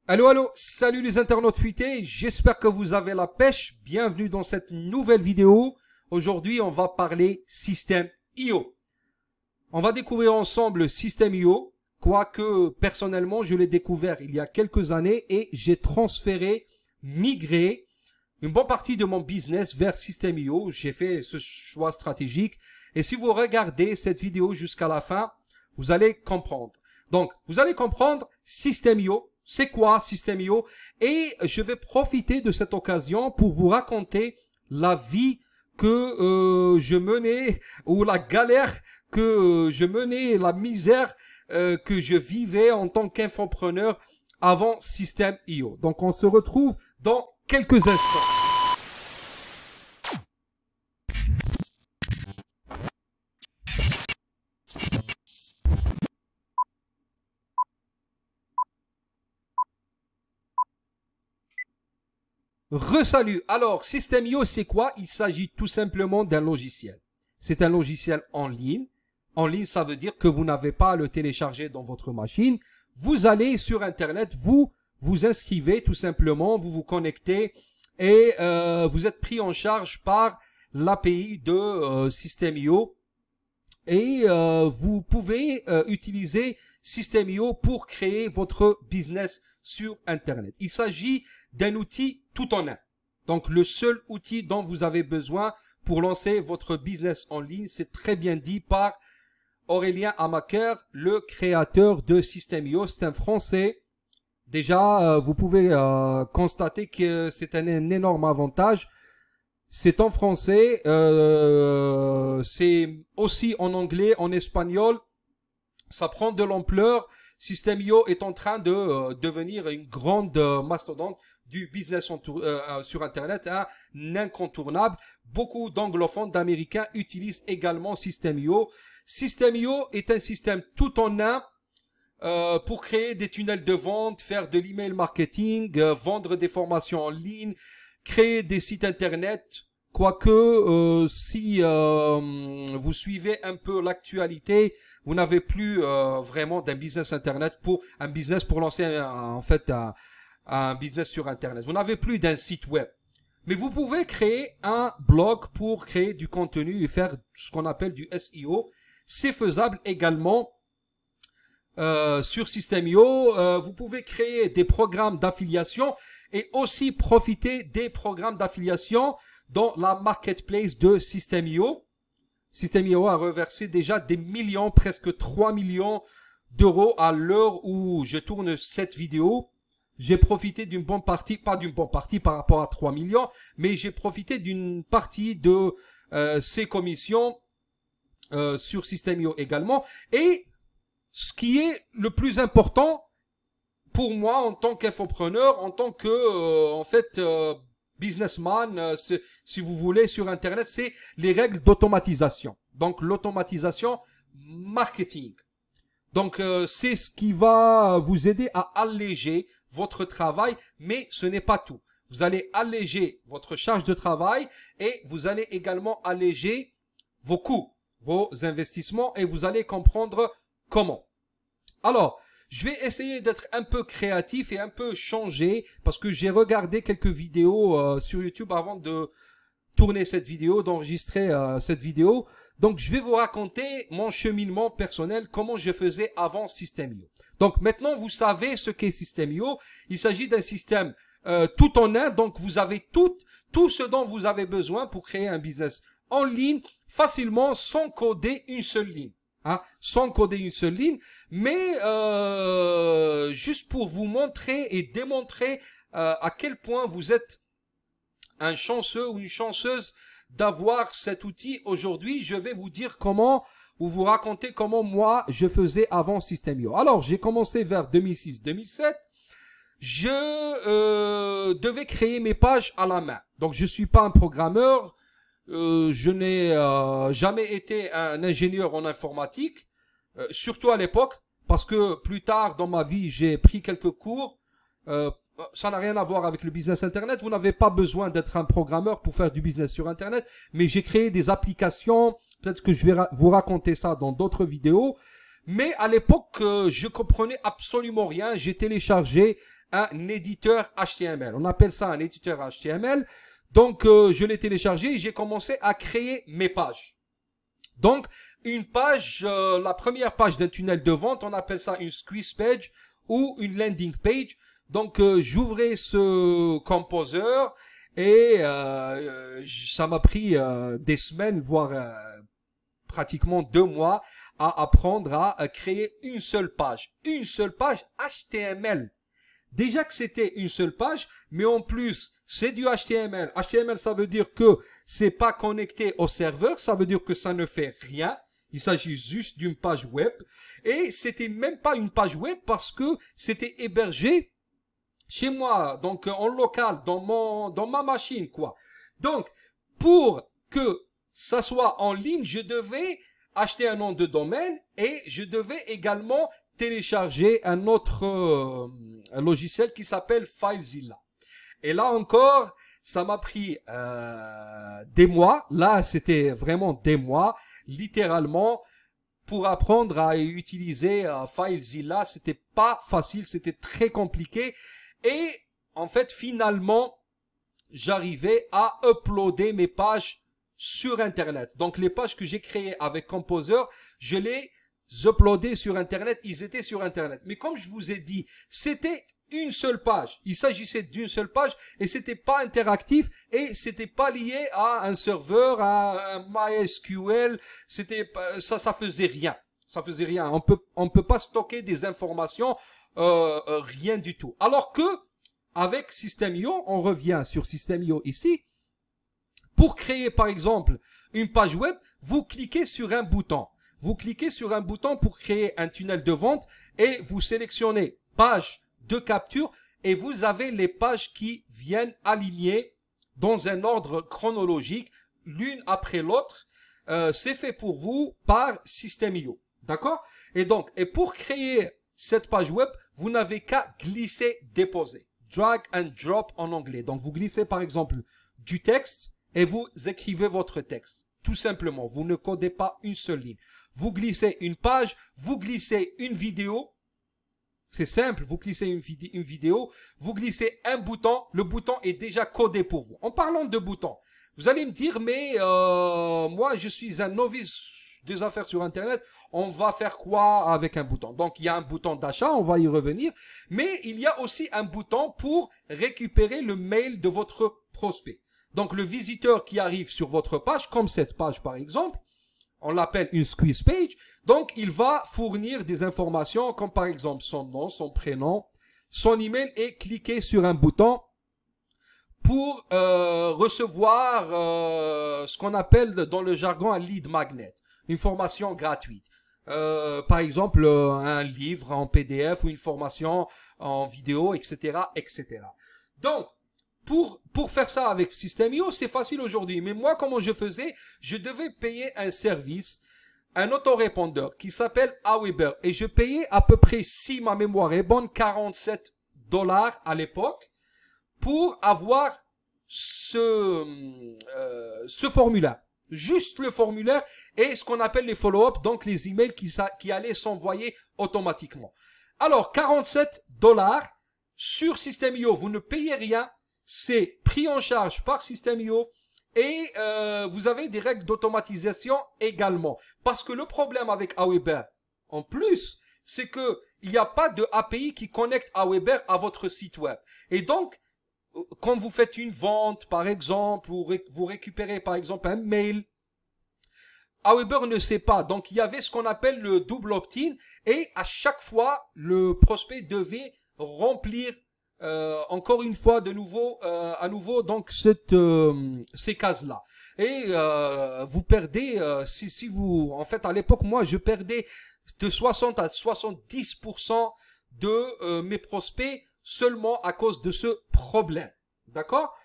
Allô, allô, salut les internautes futés, j'espère que vous avez la pêche. Bienvenue dans cette nouvelle vidéo. Aujourd'hui, on va parler système IO. On va découvrir ensemble le système IO, quoique personnellement, je l'ai découvert il y a quelques années et j'ai migré une bonne partie de mon business vers système IO. J'ai fait ce choix stratégique et si vous regardez cette vidéo jusqu'à la fin, vous allez comprendre. Donc, vous allez comprendre système IO. C'est quoi System.io? Et je vais profiter de cette occasion pour vous raconter la vie que je menais, ou la galère que je menais, la misère que je vivais en tant qu'infopreneur avant System.io. Donc on se retrouve dans quelques instants. Resalut. Alors, System.io, c'est quoi? Il s'agit tout simplement d'un logiciel. C'est un logiciel en ligne. En ligne, ça veut dire que vous n'avez pas à le télécharger dans votre machine. Vous allez sur Internet, vous vous inscrivez tout simplement, vous vous connectez et vous êtes pris en charge par l'API de System.io. Et vous pouvez utiliser System.io pour créer votre business sur Internet. Il s'agit d'un outil tout en un. Donc, le seul outil dont vous avez besoin pour lancer votre business en ligne, c'est très bien dit par Aurélien Amaker, le créateur de System.io. C'est un Français. Déjà, vous pouvez constater que c'est un énorme avantage. C'est en français, c'est aussi en anglais, en espagnol. Ça prend de l'ampleur. System.io est en train de devenir une grande mastodonte du business sur Internet, un incontournable. Beaucoup d'anglophones, d'Américains utilisent également System.io. System.io est un système tout en un pour créer des tunnels de vente, faire de l'email marketing, vendre des formations en ligne, créer des sites Internet. Quoique, si vous suivez un peu l'actualité, vous n'avez plus vraiment d'un business Internet pour lancer un business sur Internet. Vous n'avez plus d'un site web. Mais vous pouvez créer un blog pour créer du contenu et faire ce qu'on appelle du SEO. C'est faisable également sur System.io. Vous pouvez créer des programmes d'affiliation et aussi profiter des programmes d'affiliation dans la marketplace de System.io. System.io a reversé déjà des millions, presque 3 millions d'euros à l'heure où je tourne cette vidéo. J'ai profité d'une bonne partie, pas d'une bonne partie par rapport à 3 millions, mais j'ai profité d'une partie de ces commissions sur System.io également. Et ce qui est le plus important pour moi en tant qu'infopreneur, en tant que businessman, si vous voulez, sur Internet, c'est les règles d'automatisation. Donc, l'automatisation marketing. Donc, c'est ce qui va vous aider à alléger votre travail, mais ce n'est pas tout. Vous allez alléger votre charge de travail et vous allez également alléger vos coûts, vos investissements et vous allez comprendre comment. Alors, je vais essayer d'être un peu créatif et un peu changé parce que j'ai regardé quelques vidéos sur YouTube avant de tourner cette vidéo, d'enregistrer cette vidéo. Donc, je vais vous raconter mon cheminement personnel, comment je faisais avant System.io. Donc, maintenant, vous savez ce qu'est System.io. Il s'agit d'un système tout en un. Donc, vous avez tout ce dont vous avez besoin pour créer un business en ligne facilement sans coder une seule ligne. Sans coder une seule ligne, mais juste pour vous montrer et démontrer à quel point vous êtes un chanceux ou une chanceuse d'avoir cet outil. Aujourd'hui, je vais vous dire comment, ou vous raconter comment moi je faisais avant System.io. Alors, j'ai commencé vers 2006-2007. Je devais créer mes pages à la main. Donc, je suis pas un programmeur. Je n'ai jamais été un ingénieur en informatique, surtout à l'époque, parce que plus tard dans ma vie, j'ai pris quelques cours. Ça n'a rien à voir avec le business Internet. Vous n'avez pas besoin d'être un programmeur pour faire du business sur Internet, mais j'ai créé des applications. Peut-être que je vais vous raconter ça dans d'autres vidéos. Mais à l'époque, je comprenais absolument rien. J'ai téléchargé un éditeur HTML. On appelle ça un éditeur HTML. Donc, je l'ai téléchargé et j'ai commencé à créer mes pages. Donc, une page, la première page d'un tunnel de vente, on appelle ça une squeeze page ou une landing page. Donc, j'ouvrais ce Composer et ça m'a pris des semaines, voire pratiquement 2 mois à apprendre à créer une seule page HTML. Déjà que c'était une seule page, mais en plus, c'est du HTML. HTML, ça veut dire que c'est pas connecté au serveur, ça veut dire que ça ne fait rien. Il s'agit juste d'une page web. Et c'était même pas une page web parce que c'était hébergé chez moi, donc en local, dans ma machine, quoi. Donc, pour que ça soit en ligne, je devais acheter un nom de domaine et je devais également télécharger un autre un logiciel qui s'appelle FileZilla. Et là encore, ça m'a pris des mois. Là, c'était vraiment des mois, littéralement, pour apprendre à utiliser FileZilla. C'était pas facile, c'était très compliqué. Et en fait, finalement, j'arrivais à uploader mes pages sur Internet. Donc, les pages que j'ai créées avec Composer, je les uploadais sur Internet. Ils étaient sur Internet. Mais comme je vous ai dit, c'était une seule page. Il s'agissait d'une seule page et c'était pas interactif et c'était pas lié à un serveur, à un MySQL. C'était ça faisait rien. Ça faisait rien. On peut pas stocker des informations, rien du tout. Alors que avec System.io, on revient sur System.io ici. Pour créer, par exemple, une page web, vous cliquez sur un bouton. Vous cliquez sur un bouton pour créer un tunnel de vente et vous sélectionnez page de capture et vous avez les pages qui viennent alignées dans un ordre chronologique, l'une après l'autre. C'est fait pour vous par System.io. D'accord? Et donc, pour créer cette page web, vous n'avez qu'à glisser, déposer. Drag and drop en anglais. Donc, vous glissez par exemple du texte et vous écrivez votre texte. Tout simplement, vous ne codez pas une seule ligne. Vous glissez une page, vous glissez une vidéo. C'est simple, vous glissez une vidéo, vous glissez un bouton, le bouton est déjà codé pour vous. En parlant de boutons, vous allez me dire, mais moi je suis un novice des affaires sur Internet, on va faire quoi avec un bouton? Donc il y a un bouton d'achat, on va y revenir, mais il y a aussi un bouton pour récupérer le mail de votre prospect. Donc le visiteur qui arrive sur votre page, comme cette page par exemple, on l'appelle une squeeze page, donc il va fournir des informations comme par exemple son nom, son prénom, son email et cliquer sur un bouton pour recevoir ce qu'on appelle dans le jargon un lead magnet, une formation gratuite. Par exemple, un livre en PDF ou une formation en vidéo, etc., etc. Donc, pour faire ça avec System.io, c'est facile aujourd'hui. Mais moi, comment je faisais? Je devais payer un service, un autorépondeur qui s'appelle Aweber. Et je payais à peu près, si ma mémoire est bonne, $47 à l'époque pour avoir ce formulaire. Juste le formulaire et ce qu'on appelle les follow-up, donc les emails qui allaient s'envoyer automatiquement. Alors, $47 sur System.io, vous ne payez rien. C'est pris en charge par System.io et vous avez des règles d'automatisation également. Parce que le problème avec Aweber, en plus, c'est que il n'y a pas de API qui connecte Aweber à votre site web. Et donc, quand vous faites une vente, par exemple, ou vous récupérez, par exemple, un mail, Aweber ne sait pas. Donc, il y avait ce qu'on appelle le double opt-in et à chaque fois, le prospect devait remplir encore une fois à nouveau donc ces cases-là. Et vous perdez si vous en fait à l'époque moi je perdais de 60 à 70% de mes prospects seulement à cause de ce problème. D'accord?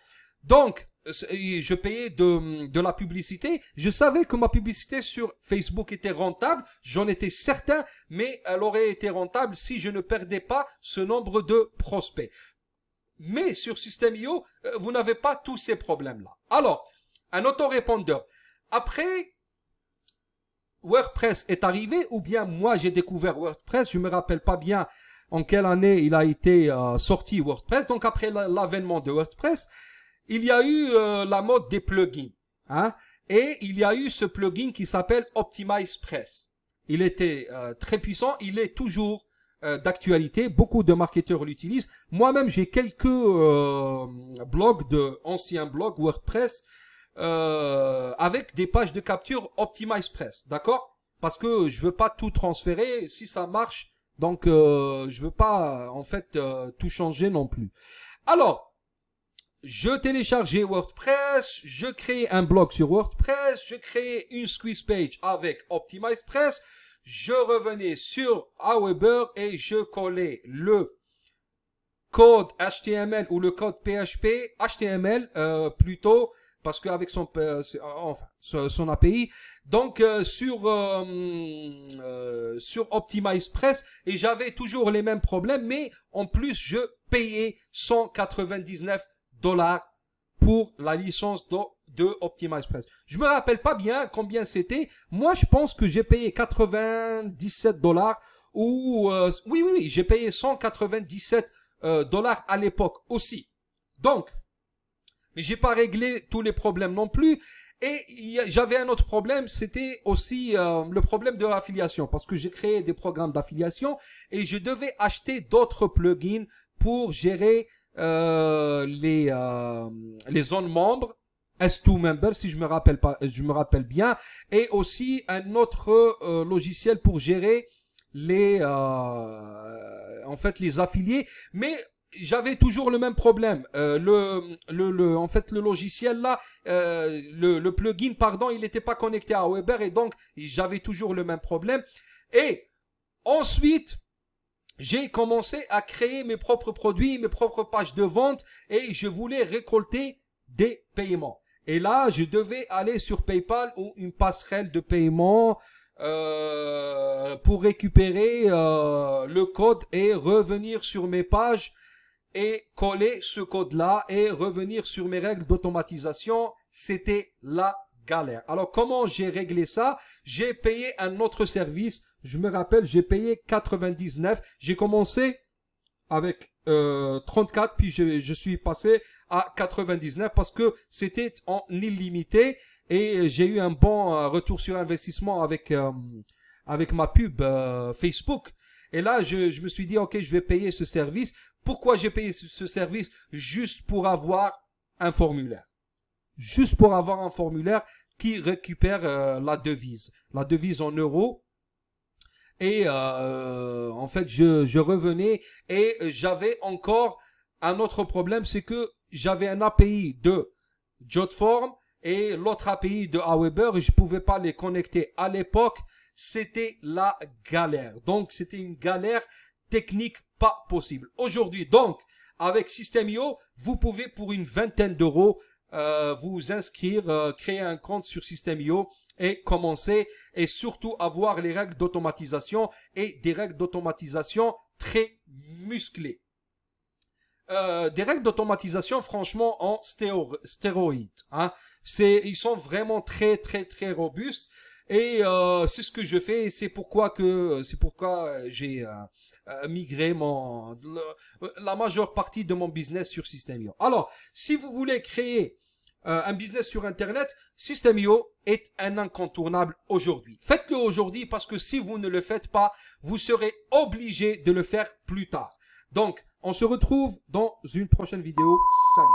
Donc je payais de la publicité. Je savais que ma publicité sur Facebook était rentable. J'en étais certain, mais elle aurait été rentable si je ne perdais pas ce nombre de prospects. Mais sur System.io, vous n'avez pas tous ces problèmes-là. Alors, un autorépondeur. Après, WordPress est arrivé, ou bien moi j'ai découvert WordPress, je me rappelle pas bien en quelle année il a été sorti WordPress. Donc après l'avènement de WordPress, il y a eu la mode des plugins, hein, et il y a eu ce plugin qui s'appelle OptimizePress. Il était très puissant, il est toujours d'actualité, beaucoup de marketeurs l'utilisent. Moi-même, j'ai quelques blogs anciens blogs WordPress avec des pages de capture OptimizePress, d'accord? Parce que je veux pas tout transférer si ça marche, donc je veux pas en fait tout changer non plus. Alors, je téléchargeais WordPress, je créais un blog sur WordPress, je créais une squeeze page avec OptimizePress, je revenais sur Aweber et je collais le code HTML ou le code PHP, HTML plutôt, parce qu'avec son API, donc sur OptimizePress, et j'avais toujours les mêmes problèmes, mais en plus je payais 199 $ pour la licence de OptimizePress. Je me rappelle pas bien combien c'était. Moi, je pense que j'ai payé 97 $ ou oui, j'ai payé 197 $ à l'époque aussi. Donc, mais j'ai pas réglé tous les problèmes non plus. Et j'avais un autre problème, c'était aussi le problème de l'affiliation, parce que j'ai créé des programmes d'affiliation et je devais acheter d'autres plugins pour gérer les zones membres, S2 Member, si je me rappelle bien, et aussi un autre logiciel pour gérer les affiliés, mais j'avais toujours le même problème. En fait, le logiciel là, le plugin, pardon, il n'était pas connecté à Aweber et donc j'avais toujours le même problème. Et ensuite, j'ai commencé à créer mes propres produits, mes propres pages de vente et je voulais récolter des paiements. Et là, je devais aller sur PayPal ou une passerelle de paiement pour récupérer le code et revenir sur mes pages et coller ce code-là et revenir sur mes règles d'automatisation. C'était la galère. Alors, comment j'ai réglé ça? J'ai payé un autre service. Je me rappelle, j'ai payé 99. J'ai commencé avec 34, puis je suis passé à 99 parce que c'était en illimité et j'ai eu un bon retour sur investissement avec ma pub Facebook. Et là, je me suis dit, ok, je vais payer ce service. Pourquoi j'ai payé ce service? Juste pour avoir un formulaire. Juste pour avoir un formulaire qui récupère la devise en euros. Et en fait, je revenais et j'avais encore un autre problème, c'est que j'avais un API de Jotform et l'autre API de Aweber et je pouvais pas les connecter. À l'époque, c'était la galère. Donc, c'était une galère technique pas possible. Aujourd'hui, donc, avec System.io, vous pouvez pour une vingtaine d'euros vous inscrire, créer un compte sur System.io et commencer et surtout avoir les règles d'automatisation et des règles d'automatisation très musclées. Des règles d'automatisation franchement en stéroïdes. Hein. Ils sont vraiment très robustes et c'est ce que je fais et c'est pourquoi j'ai migré la majeure partie de mon business sur System.io. Alors, si vous voulez créer un business sur Internet, System.io est un incontournable aujourd'hui. Faites-le aujourd'hui parce que si vous ne le faites pas, vous serez obligé de le faire plus tard. Donc, on se retrouve dans une prochaine vidéo. Salut!